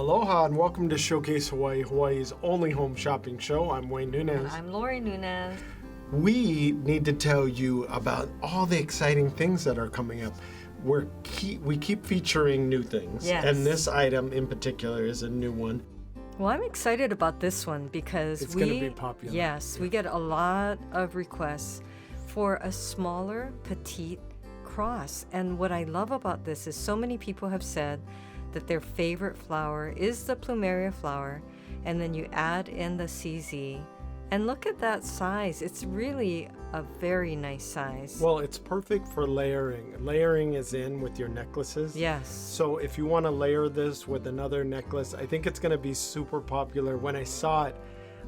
Aloha and welcome to Showcase Hawaii, Hawaii's only home shopping show. I'm Wayne Nunez. I'm Lori Nunez. We need to tell you about all the exciting things that are coming up. We keep featuring new things, Yes. and this item in particular is a new one. Well, I'm excited about this one because It's going to be popular. Yes, we get a lot of requests for a smaller, petite cross. And what I love about this is so many people have said that their favorite flower is the Plumeria flower, and then you add in the CZ. And look at that size. It's really a very nice size. Well, it's perfect for layering. Layering is in with your necklaces. Yes. So if you want to layer this with another necklace, I think it's going to be super popular. When I saw it,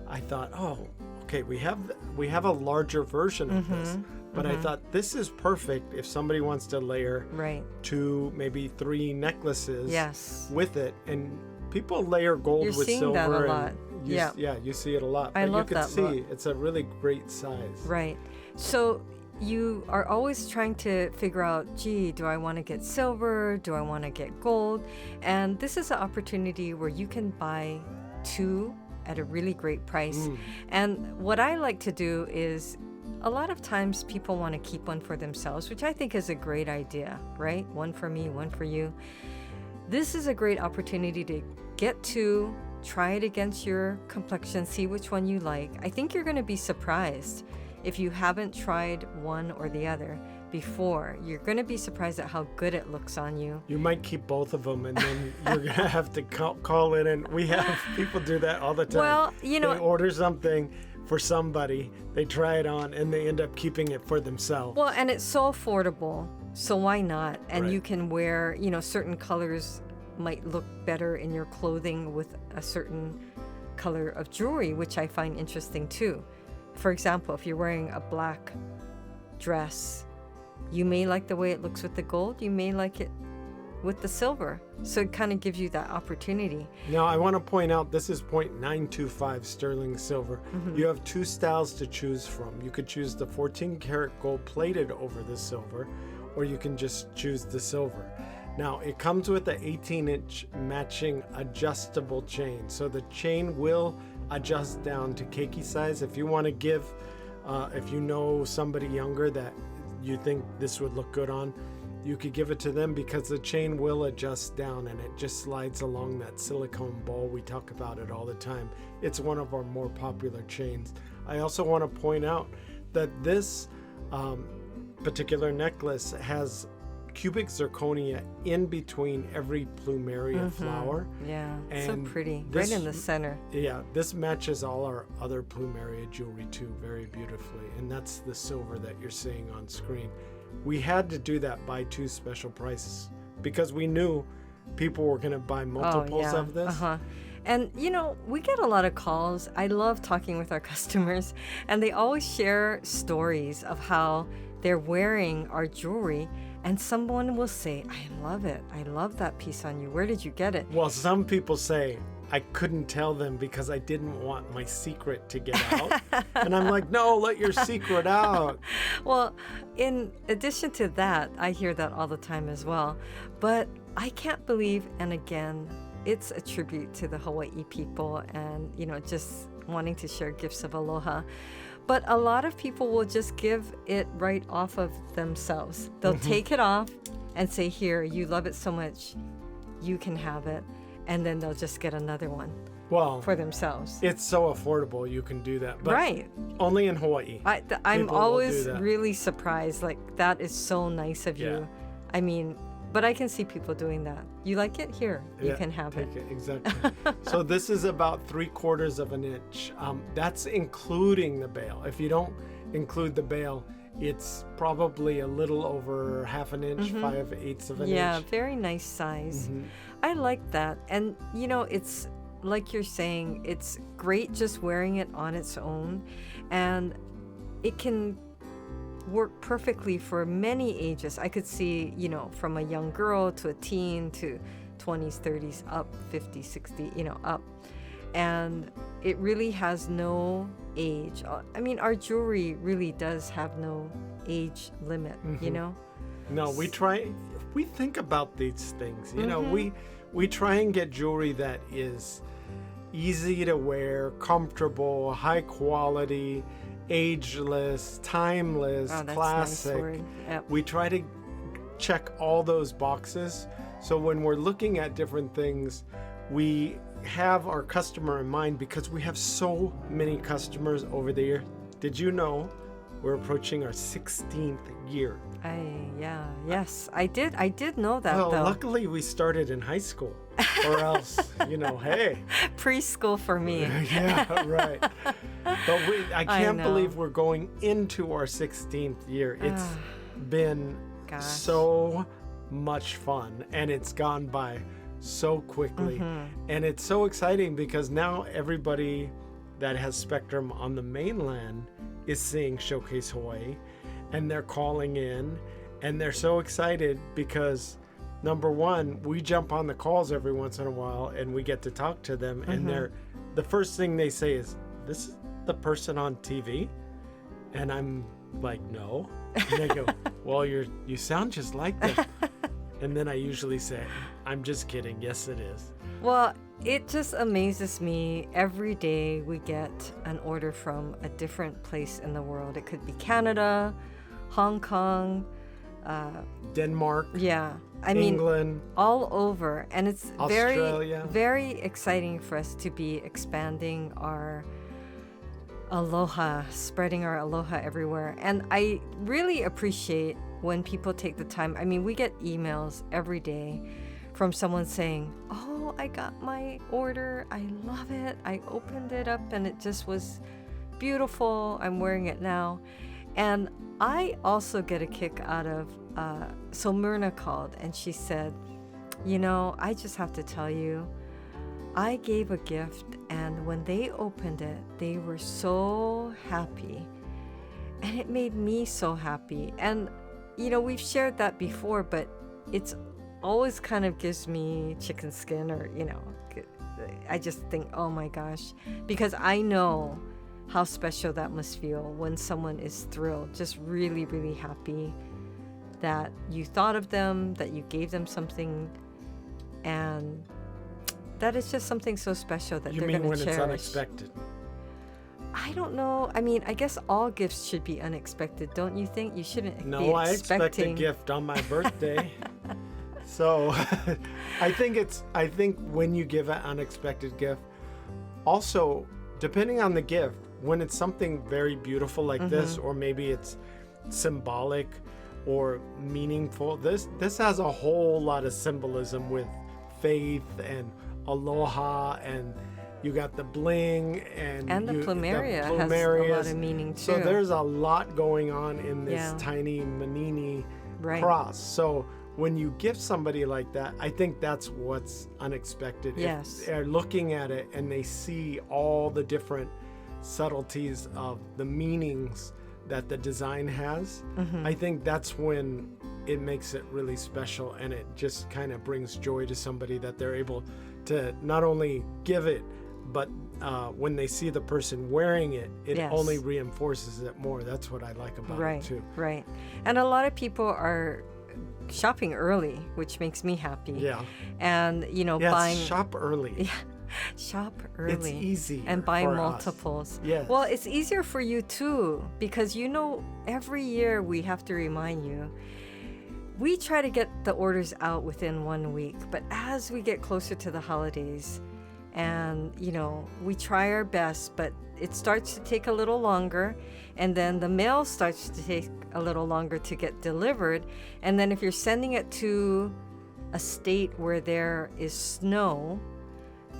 I thought, oh, okay, we have a larger version of this. But I thought this is perfect if somebody wants to layer Right. 2, maybe 3 necklaces Yes. with it. And people layer gold You're with seeing silver. that a and lot. Yeah, you see it a lot. I But love you can that see look. it's a really great size. Right. So you are always trying to figure out, gee, do I want to get silver? Do I want to get gold? And this is an opportunity where you can buy 2 at a really great price. And what I like to do is a lot of times people want to keep one for themselves, which I think is a great idea, right? One for me, one for you. This is a great opportunity to get 2, try it against your complexion, see which one you like. I think you're going to be surprised if you haven't tried one or the other before. You're going to be surprised at how good it looks on you. You might keep both of them, and then you're going to have to call in. And we have people do that all the time. Well, you know, they order something for somebody, they try it on, and they end up keeping it for themselves. well, and it's so affordable, so why not? And Right. you can wear, certain colors might look better in your clothing with a certain color of jewelry, which I find interesting too. For example, if you're wearing a black dress, you may like the way it looks with the gold, you may like it with the silver. So it kind of gives you that opportunity. Now, I want to point out this is 0.925 sterling silver. You have 2 styles to choose from. You could choose the 14 karat gold plated over the silver, or you can just choose the silver. Now, it comes with an 18-inch matching adjustable chain. So the chain will adjust down to keiki size. If you want to give, if you know somebody younger that you think this would look good on, you could give it to them because the chain will adjust down and it just slides along that silicone ball. We talk about it all the time. It's one of our more popular chains. I also want to point out that this particular necklace has cubic zirconia in between every Plumeria flower. Yeah, And so pretty. this- Right in the center. Yeah, this matches all our other Plumeria jewelry too very beautifully, and that's the silver that you're seeing on screen. We had to do that by 2 special prices because we knew people were going to buy multiples of this. And we get a lot of calls. I love talking with our customers, and they always share stories of how they're wearing our jewelry, and someone will say, I love it. I love that piece on you. Where did you get it? Well, some people say, I couldn't tell them because I didn't want my secret to get out. And I'm like, no, let your secret out. Well, in addition to that, I hear that all the time as well. But I can't believe, and again, it's a tribute to the Hawaii people and, just wanting to share gifts of aloha. But a lot of people will just give it right off of themselves. They'll take it off and say, here, you love it so much, you can have it. And then they'll just get another one Well, for themselves. it's so affordable you can do that. But Right. only in Hawaii. I'm People will do always that. really surprised. Like, that is so nice of Yeah. you. I mean, but I can see people doing that. You like it? Here, you Yeah, can have it. take it. Exactly. So this is about 3/4 of an inch. That's including the bail. If you don't include the bail, it's probably a little over half an inch, 5/8 of an Yeah, inch. very nice size. I like that. And, it's like you're saying, it's great just wearing it on its own. And it can work perfectly for many ages. I could see, from a young girl to a teen to 20s, 30s, up, 50, 60, up. And it really has no age. I mean, our jewelry really does have no age limit, No, we think about these things. We we try and get jewelry that is easy to wear, comfortable, high quality, ageless, timeless, Oh, that's classic. nice word. Yep. We try to check all those boxes. So when we're looking at different things, we have our customer in mind because we have so many customers over the year. Did you know we're approaching our 16th year? Yes, I did know that Well, though. luckily we started in high school, or else, hey. Preschool for me. Yeah, right. But I can't know. believe we're going into our 16th year. It's been Gosh. so much fun, and it's gone by so quickly. And it's so exciting because now everybody that has Spectrum on the mainland is seeing Showcase Hawaii, and they're calling in, and they're so excited because number one, we jump on the calls every once in a while and we get to talk to them, and the first thing they say is, "This is the person on TV?" And I'm like, "No." And they go, "Well, you sound just like them." And then I usually say, "I'm just kidding. Yes, it is." Well, it just amazes me. Every day we get an order from a different place in the world. It could be Canada, Hong Kong, Denmark, I mean, England, all over. And it's Australia. very exciting for us to be expanding our aloha, spreading our aloha everywhere. And I really appreciate when people take the time. I mean, we get emails every day from someone saying, "Oh, I got my order. I love it. I opened it up and it just was beautiful. I'm wearing it now." And I also get a kick out of, so Myrna called and she said, "I just have to tell you, I gave a gift and when they opened it, they were so happy. And it made me so happy." And, we've shared that before, but it's always kind of gives me chicken skin, or, I just think, oh my gosh, because I know how special that must feel when someone is thrilled, just really, really happy that you thought of them, that you gave them something, and that is just something so special that they're going to cherish. You mean when it's unexpected? I don't know. I mean, I guess all gifts should be unexpected, don't you think? You shouldn't be No, I expect a expecting. gift on my birthday. So I think when you give an unexpected gift, also, depending on the gift, when it's something very beautiful like this, or maybe it's symbolic or meaningful, this has a whole lot of symbolism with faith and aloha, and you got the bling, and the Plumeria has a lot of meaning too. So there's a lot going on in this tiny Manini cross. So when you gift somebody like that, I think that's what's unexpected. Yes. If they're looking at it and they see all the different subtleties of the meanings that the design has, I think that's when it makes it really special, and it just kind of brings joy to somebody that they're able to not only give it, but when they see the person wearing it, it only reinforces it more. That's what I like about it too. Right. And a lot of people are shopping early, which makes me happy. Yeah. And, buying. Shop early. Yeah. Shop early. It's easy. And buy for multiples. Us. Yes. Well, it's easier for you too, because every year we have to remind you. We try to get the orders out within 1 week, but as we get closer to the holidays, and we try our best, but it starts to take a little longer, and then the mail starts to take a little longer to get delivered, and then if you're sending it to a state where there is snow,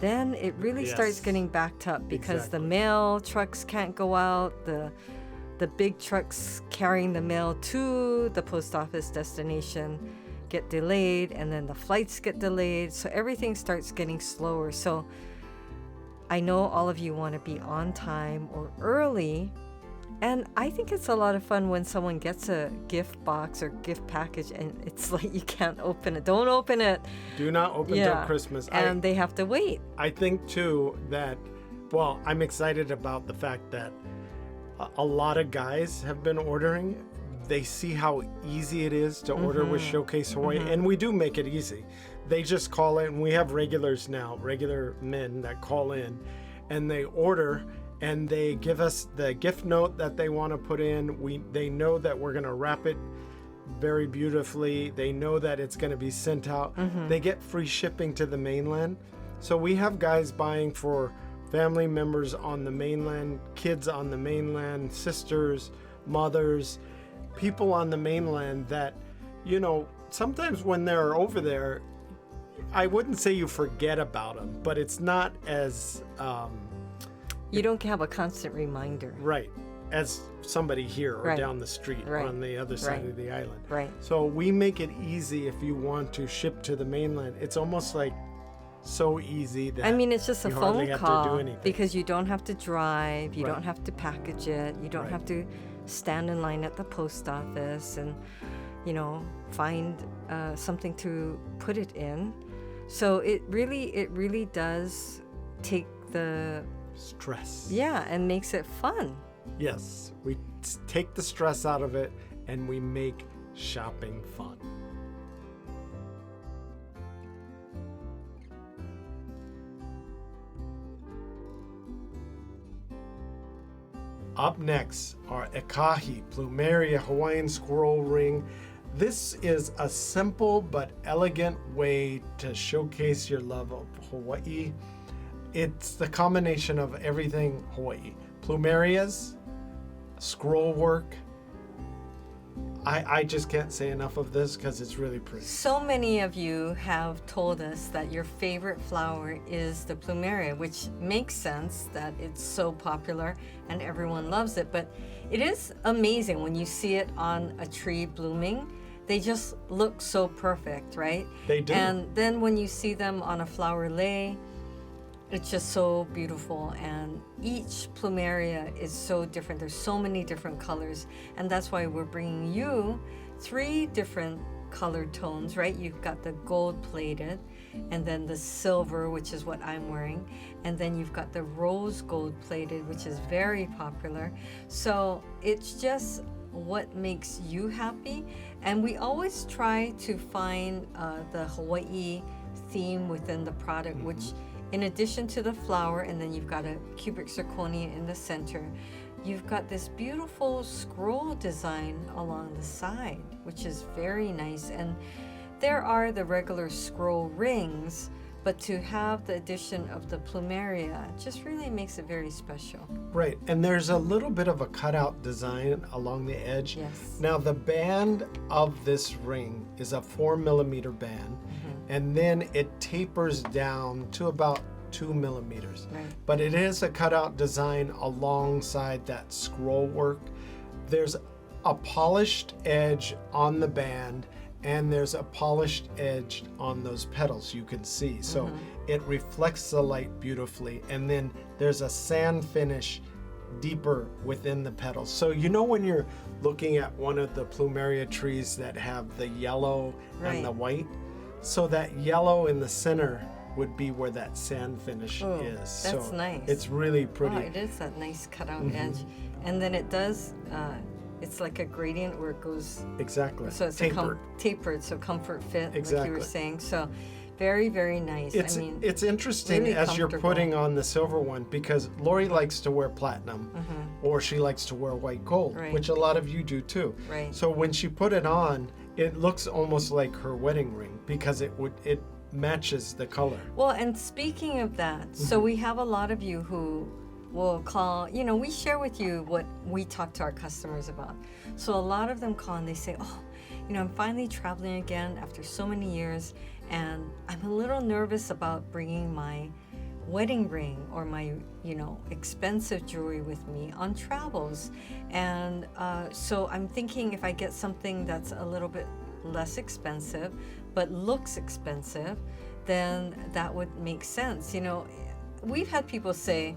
then it really starts getting backed up, because the mail trucks can't go out, the big trucks carrying the mail to the post office destination get delayed, and then the flights get delayed, so everything starts getting slower. So I know all of you want to be on time or early, and I think it's a lot of fun when someone gets a gift box or gift package and it's like you can't open it. Don't open it. Do not open till Christmas. And they have to wait. I think too that, well, I'm excited about the fact that a lot of guys have been ordering. They see how easy it is to order with Showcase Hawaii, and we do make it easy. they just call in. We have regulars now, regular men that call in, and they order, and they give us the gift note that they want to put in. They know that we're going to wrap it very beautifully. They know that it's going to be sent out. They get free shipping to the mainland. So we have guys buying for family members on the mainland, kids on the mainland, sisters, mothers, people on the mainland that, you know, sometimes when they're over there, I wouldn't say you forget about them, but it's not as You don't have a constant reminder. right as somebody here or Right. down the street or Right. on the other side Right. of the island. Right. So we make it easy if you want to ship to the mainland. It's almost like so easy that I mean, it's just a you hardly phone have to call do anything. because you don't have to drive, you Right. don't have to package it, you don't Right. have to stand in line at the post office and, you know, find something to put it in. So it really does take the stress. and makes it fun. Yes, we take the stress out of it and we make shopping fun. Up next are Ekahi Plumeria Hawaiian Squirrel Ring. This is a simple but elegant way to showcase your love of Hawaii. It's the combination of everything Hawaii. Plumerias, scroll work. I just can't say enough of this because it's really pretty. So many of you have told us that your favorite flower is the Plumeria, which makes sense that it's so popular and everyone loves it. But it is amazing when you see it on a tree blooming. They just look so perfect, right? They do. And then when you see them on a flower lei, it's just so beautiful, and each plumeria is so different. There's so many different colors, and that's why we're bringing you 3 different color tones, right? You've got the gold plated, and then the silver, which is what I'm wearing, and then you've got the rose gold plated, which is very popular. So it's just what makes you happy, and we always try to find the Hawaii theme within the product, which in addition to the flower, and then you've got a cubic zirconia in the center, you've got this beautiful scroll design along the side, which is very nice. And there are the regular scroll rings, but to have the addition of the plumeria just really makes it very special. Right, and there's a little bit of a cutout design along the edge. Yes. Now the band of this ring is a 4mm band, and then it tapers down to about 2mm. Right. But it is a cutout design alongside that scroll work. There's a polished edge on the band, and there's a polished edge on those petals you can see. So it reflects the light beautifully, and then there's a sand finish deeper within the petals. So you know when you're looking at one of the plumeria trees that have the yellow Right. and the white? So that yellow in the center would be where that sand finish Oh, is. that's So nice. it's really pretty. Oh, it is that nice cutout edge. And then it does, it's like a gradient where it goes, Exactly. so it's tapered. tapered, so comfort fit, like you Exactly. were saying. So very, very nice. It's I mean, it's interesting really as you're comfortable. putting on the silver one, because Lori likes to wear platinum or she likes to wear white gold, Right. which a lot of you do too. Right. So when she put it on, it looks almost like her wedding ring because it matches the color. well, and speaking of that, so we have a lot of you who will call, you know, we share with you what we talk to our customers about. So a lot of them call and they say, oh, you know, I'm finally traveling again after so many years, and I'm a little nervous about bringing my wedding ring or my, you know, expensive jewelry with me on travels. And so I'm thinking if I get something that's a little bit less expensive but looks expensive, then that would make sense. You know, we've had people say,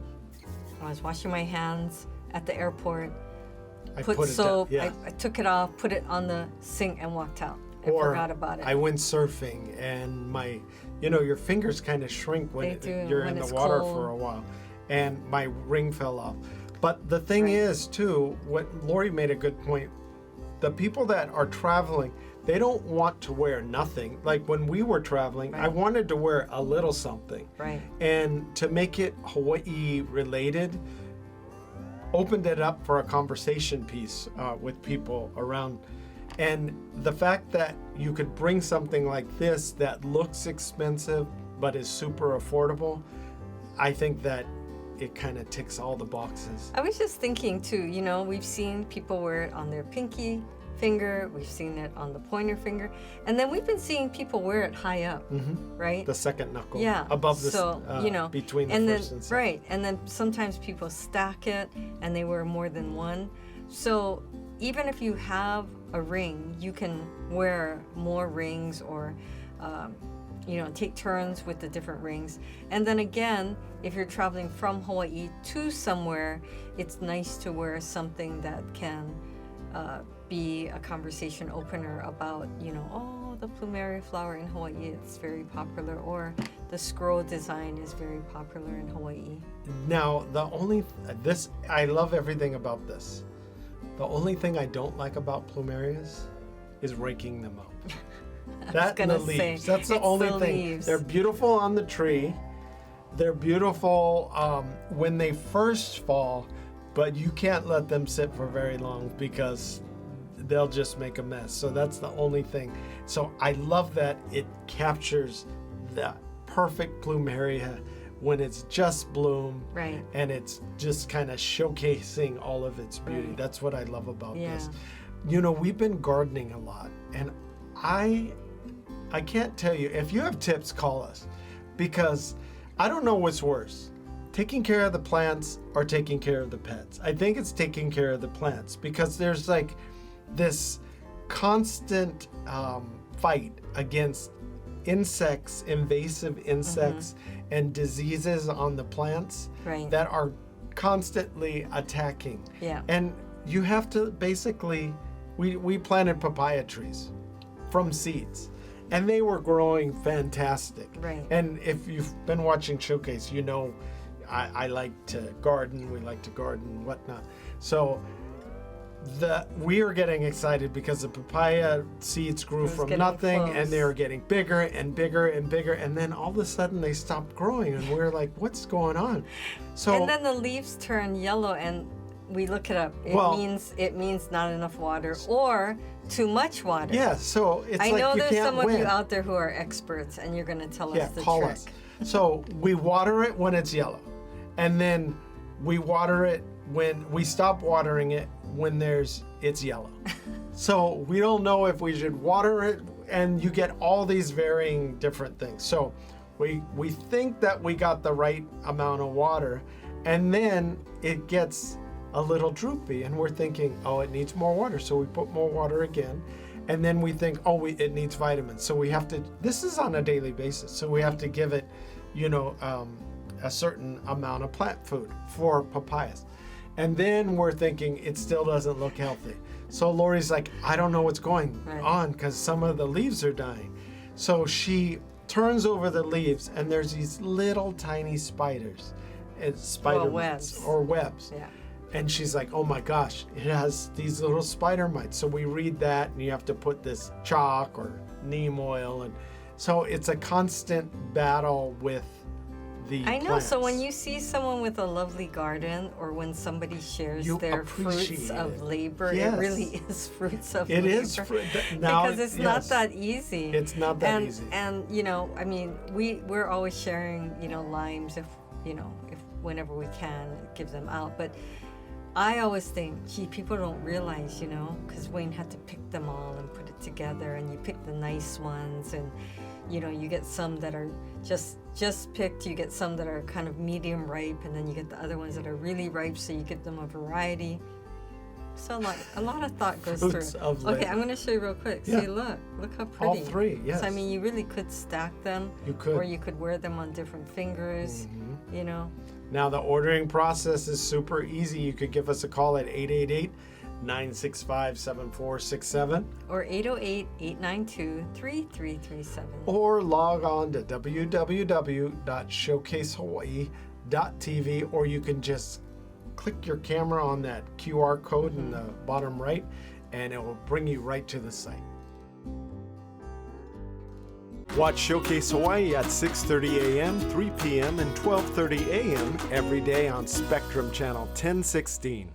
I was washing my hands at the airport, I put put soap, it down. I took it off, put it on the sink and walked out. I Or forgot about it. I went surfing and my, you know, your fingers kind of shrink when They do, you're when in the it's water cold. for a while, and my ring fell off. But the thing Right. is too, what Lori made a good point. the people that are traveling, they don't want to wear nothing. Like when we were traveling, I wanted to wear a little something. Right. And to make it Hawaii related, opened it up for a conversation piece with people around. And the fact that you could bring something like this that looks expensive but is super affordable, I think that it kind of ticks all the boxes. I was just thinking too, you know, we've seen people wear it on their pinky finger, we've seen it on the pointer finger, and then we've been seeing people wear it high up, right? The second knuckle, Yeah. above the, so, you know, between the and first then, and second. right, and then sometimes people stack it and they wear more than one. So even if you have a ring, you can wear more rings or, you know, take turns with the different rings. And then again, if you're traveling from Hawaii to somewhere, it's nice to wear something that can be a conversation opener about, you know, oh, the Plumeria flower in Hawaii, it's very popular, or the scroll design is very popular in Hawaii. Now, I love everything about this. The only thing I don't like about plumerias is raking them up. That and the leaves. That's the only thing. Leaves. They're beautiful on the tree. They're beautiful when they first fall, but you can't let them sit for very long because they'll just make a mess. So that's the only thing. So I love that it captures the perfect plumeria when it's just bloom, Right. and it's just kind of showcasing all of its beauty. Right. That's what I love about Yeah. this. You know, we've been gardening a lot, and I can't tell you. If you have tips, call us, because I don't know what's worse, taking care of the plants or taking care of the pets. I think it's taking care of the plants, because there's like this constant fight against insects, invasive insects, and diseases on the plants Right. that are constantly attacking. Yeah. And you have to basically, we planted papaya trees from seeds, and they were growing fantastic. Right. And if you've been watching Showcase, you know I like to garden. We like to garden, whatnot. So we are getting excited because the papaya seeds grew from getting nothing, close. and they were getting bigger and bigger and bigger, and then all of a sudden they stopped growing, and we're like, what's going on? So And then the leaves turn yellow, and we look it up. It means not enough water or too much water. yeah, so it's I like know you there's can't some of win. you out there who are experts, and you're going to tell us the call trick. us. So we water it when it's yellow, and then we water it when we stop watering it when it's yellow. So we don't know if we should water it, and you get all these varying different things. So we think that we got the right amount of water, and then it gets a little droopy, and we're thinking, oh, it needs more water. So we put more water again, and then we think, oh, it needs vitamins. So we have to, this is on a daily basis. So we have to give it, you know, a certain amount of plant food for papayas. And then we're thinking it still doesn't look healthy. So Lori's like, I don't know what's going on because some of the leaves are dying. So she turns over the leaves, and there's these little tiny spiders. It's spider mites or webs. Yeah. And she's like, oh my gosh, it has these little spider mites. So we read that, and you have to put this chalk or neem oil. And so it's a constant battle with the I know. plants. So when you see someone with a lovely garden, or when somebody shares You their fruits appreciate of it. labor, Yes. it really is fruits of It labor. is now, because it's not yes. that easy. It's not that and, easy. And you know, I mean, we're always sharing, you know, limes if whenever we can give them out. But I always think, gee, people don't realize, you know, because Wayne had to pick them all and put it together, and you pick the nice ones, and you know, you get some that are just picked, you get some that are kind of medium ripe, and then you get the other ones that are really ripe, so you give them a variety. So like a lot of thought goes Fruits through. of Okay, labor. I'm going to show you real quick. Yeah. See, look how pretty. All three, yes. So I mean, you really could stack them. You could. Or you could wear them on different fingers. You know. Now the ordering process is super easy. You could give us a call at 888-965-7467. Or 808-892-3337. Or log on to www.showcasehawaii.tv, or you can just click your camera on that QR code in the bottom right, and it will bring you right to the site. Watch Showcase Hawaii at 6:30 a.m., 3 p.m., and 12:30 a.m. every day on Spectrum Channel 1016.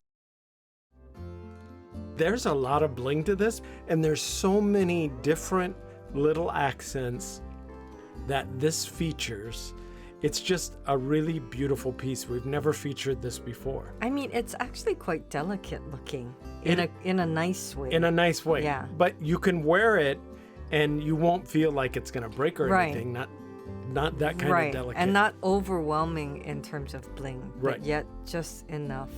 There's a lot of bling to this, and there's so many different little accents that this features. It's just a really beautiful piece. We've never featured this before. I mean, it's actually quite delicate looking in a nice way. In a nice way. Yeah. But you can wear it and you won't feel like it's going to break or Right. anything. Not that kind right. of delicate. And not overwhelming in terms of bling, Right. but yet just enough.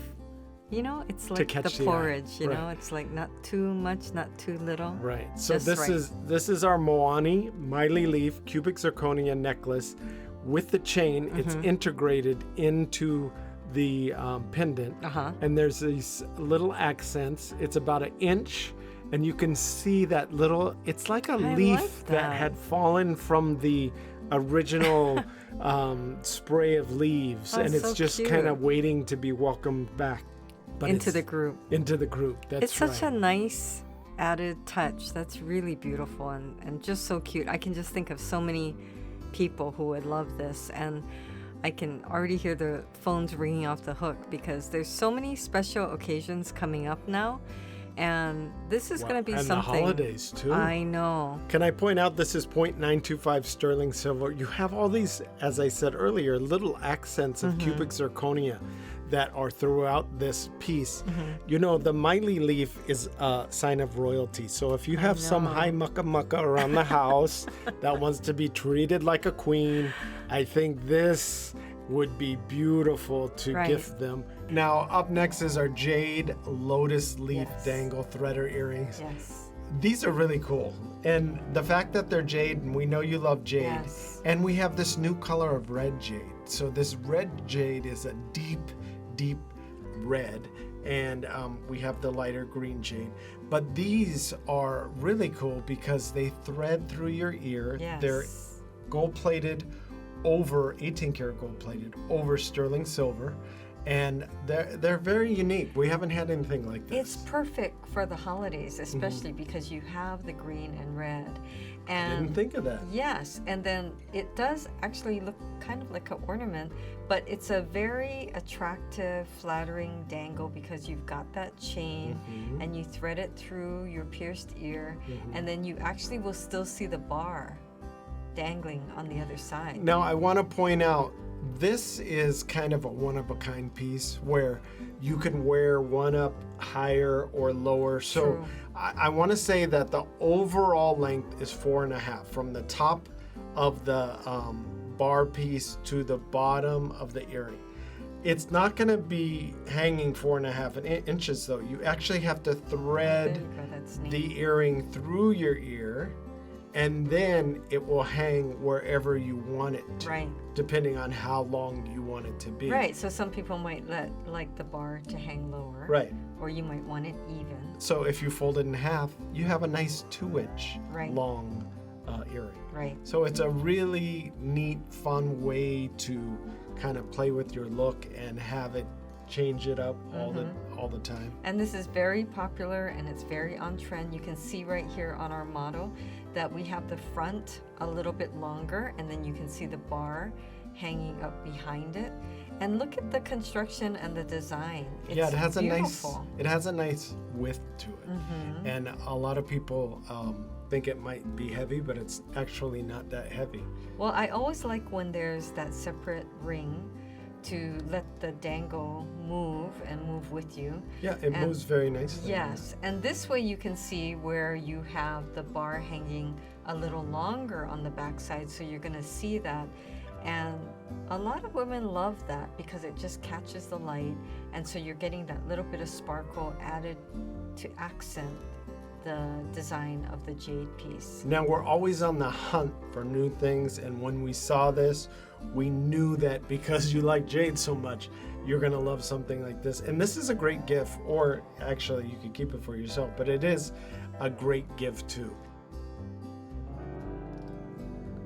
You know, it's To like catch the the eye. porridge, you know, Right. it's like not too much, not too little. Right. So Just this right. this is our Moani Miley Leaf cubic zirconia necklace with the chain. It's integrated into the pendant. Uh-huh. And there's these little accents. It's about 1 inch, and you can see that little, it's like a I leaf like that that. had fallen from the original spray of leaves, Oh, and it's so just cute. kind of waiting to be welcomed back. But Into it's the group. Into the group. That's It's such right. a nice added touch. That's really beautiful and just so cute. I can just think of so many people who would love this, and I can already hear the phones ringing off the hook because there's so many special occasions coming up now, and this is going to be and something. the holidays too. I know. Can I point out this is 0.925 sterling silver. You have all these, as I said earlier, little accents of cubic zirconia that are throughout this piece. You know, the Miley leaf is a sign of royalty. So if you have some know. high mucka mucka around the house that wants to be treated like a queen, I think this would be beautiful to Right. gift them. Now, up next is our jade lotus leaf Yes. dangle threader earrings. Yes. These are really cool. And the fact that they're jade, and we know you love jade, Yes. and we have this new color of red jade. So this red jade is a deep, deep red, and we have the lighter green jade. But these are really cool because they thread through your ear. Yes. They're gold-plated over 18 karat gold-plated over sterling silver, and they're very unique. We haven't had anything like this. It's perfect for the holidays, especially because you have the green and red. And Didn't think of that. yes, and then it does actually look kind of like an ornament, but it's a very attractive, flattering dangle because you've got that chain and you thread it through your pierced ear, and then you actually will still see the bar dangling on the other side. Now, I want to point out, this is kind of a one-of-a-kind piece where you can wear one up higher or lower. So True. I want to say that the overall length is 4.5 from the top of the bar piece to the bottom of the earring. It's not going to be hanging 4.5 inches though. You actually have to There thread you go, that's neat. the earring through your ear, and then it will hang wherever you want it to, Right. depending on how long you want it to be. Right, so some people might like the bar to hang lower. Right. Or you might want it even. So if you fold it in half, you have a nice 2-inch Right. long earring. Right. So it's a really neat, fun way to kind of play with your look and have it change it up all the time. And this is very popular and it's very on trend. You can see right here on our model that we have the front a little bit longer, and then you can see the bar hanging up behind it. And look at the construction and the design. It's Yeah, it has beautiful. a nice width to it. And a lot of people think it might be heavy, but it's actually not that heavy. Well, I always like when there's that separate ring to let the dangle move and move with you. Yeah, it And- moves very nicely. Yes, and this way you can see where you have the bar hanging a little longer on the backside, so you're going to see that. And a lot of women love that because it just catches the light, and so you're getting that little bit of sparkle added to accent the design of the jade piece. Now, we're always on the hunt for new things, and when we saw this, we knew that because you like jade so much, you're going to love something like this. And this is a great gift, or actually you could keep it for yourself, but it is a great gift too.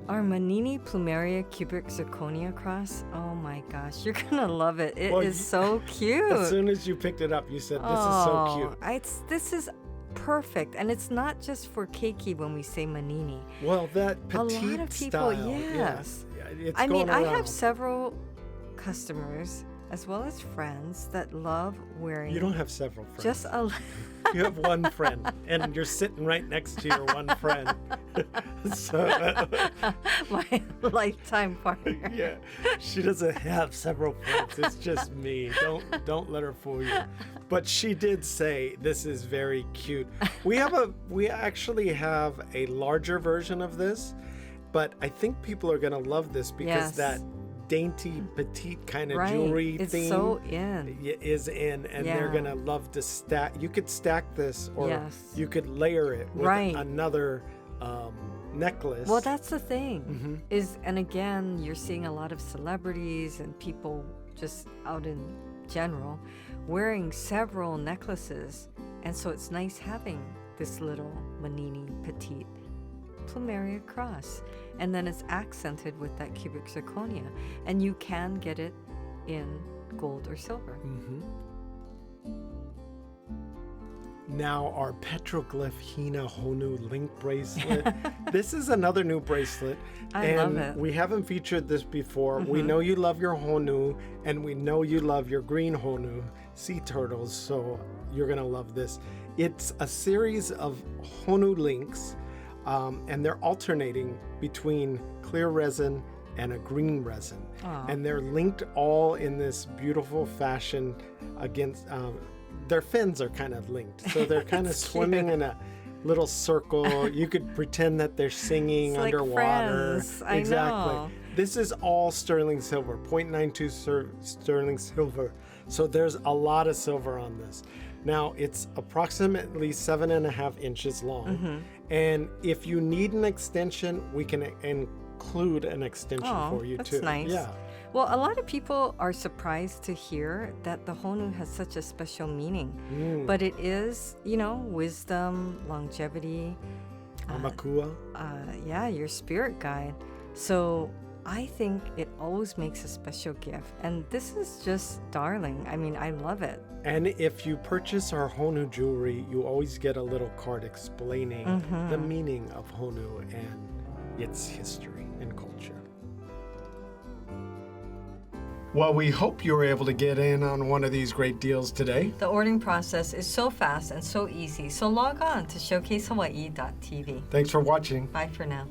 Our Manini Plumeria cubic zirconia cross, oh my gosh, you're gonna love it. It is Well, so cute. As soon as you picked it up, you said, this is so cute. This is perfect. And it's not just for keiki when we say Manini. Well, that A petite lot of people, style, yes. yeah, it's I mean, going I around. have several customers as well as friends that love wearing You don't have several friends. just a You have one friend, and you're sitting right next to your one friend. So, my lifetime partner. yeah, she doesn't have several friends. It's just me. Don't let her fool you. But she did say this is very cute. We actually have a larger version of this, but I think people are gonna love this because Yes. that dainty petite kind of Right. jewelry It's theme so in. is in, and they're Yeah. gonna love to stack. You could stack this, or Yes. you could layer it with Right. another necklace. Well, that's the thing. Mhm. And again, you're seeing a lot of celebrities and people just out in general wearing several necklaces. And so it's nice having this little Manini petite Plumeria cross. And then it's accented with that cubic zirconia. And you can get it in gold or silver. Mhm. Now our petroglyph Hina Honu link bracelet. This is another new bracelet. I love and it. we haven't featured this before. We know you love your Honu, and we know you love your green Honu, sea turtles, so you're gonna love this. It's a series of Honu links, and they're alternating between clear resin and a green resin. Aw. And they're linked all in this beautiful fashion against their fins are kind of linked, so they're kind of It's swimming cute. in a little circle. You could pretend that they're singing It's like underwater. Friends. I Exactly. know. This is all sterling silver, 0.92 sterling silver. So there's a lot of silver on this. Now it's approximately 7.5 inches long, Mm-hmm. and if you need an extension, we can include an extension Oh, for you that's too. nice. Yeah. Well, a lot of people are surprised to hear that the Honu has such a special meaning. But it is, wisdom, longevity, Amakua. yeah, your spirit guide. So I think it always makes a special gift. And this is just darling. I mean, I love it. And if you purchase our Honu jewelry, you always get a little card explaining the meaning of Honu and its history and culture. Well, we hope you were able to get in on one of these great deals today. The ordering process is so fast and so easy. So log on to showcasehawaii.tv. Thanks for watching. Bye for now.